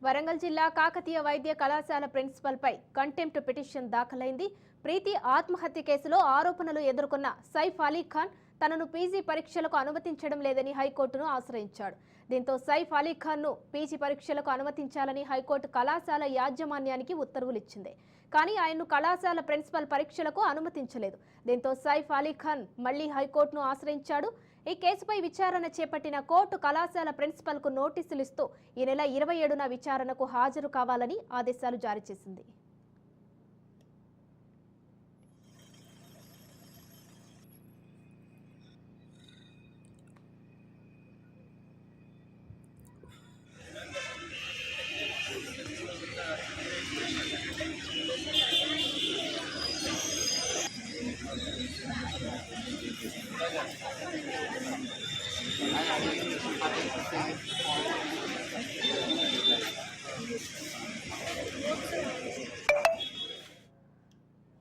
వరంగల్ జిల్లా కాకతీయ వైద్య కళాశాల ప్రిన్సిపల్పై కంటెంప్ట్ పిటిషన్ దాఖలైంది. ప్రీతి ఆత్మహత్య కేసులో ఆరోపణలు ఎదుర్కొన్న సైఫ్ అలీ ఖాన్ తనను పీజీ పరీక్షలకు అనుమతించడం లేదని హైకోర్టును ఆశ్రయించాడు. దీంతో సైఫ్ అలీ ఖాన్ను పీజీ పరీక్షలకు అనుమతించాలని హైకోర్టు కళాశాల యాజమాన్యానికి ఉత్తర్వులు ఇచ్చింది. కానీ ఆయన్ను కళాశాల ప్రిన్సిపల్ పరీక్షలకు అనుమతించలేదు. దీంతో సైఫ్ అలీ ఖాన్ మళ్లీ హైకోర్టును ఆశ్రయించాడు. ఈ కేసుపై విచారణ చేపట్టిన కోర్టు కళాశాల ప్రిన్సిపల్కు నోటీసులు ఇస్తూ ఈ నెల 27న విచారణకు హాజరు కావాలని ఆదేశాలు జారీ చేసింది.